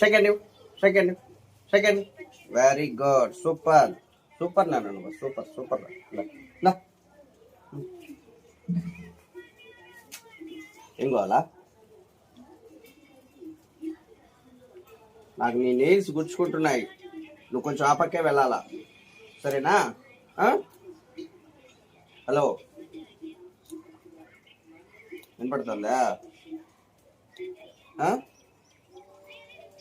Second second second. Very good, super super నాన్న, నువ్వు super super. ఏం కావాలా? నాకు నీ నెయిల్స్ గుచ్చుకుంటున్నాయి, నువ్వు కొంచెం ఆ పక్కే వెళ్ళాలా, సరేనా? హలో, వినపడుతుందా?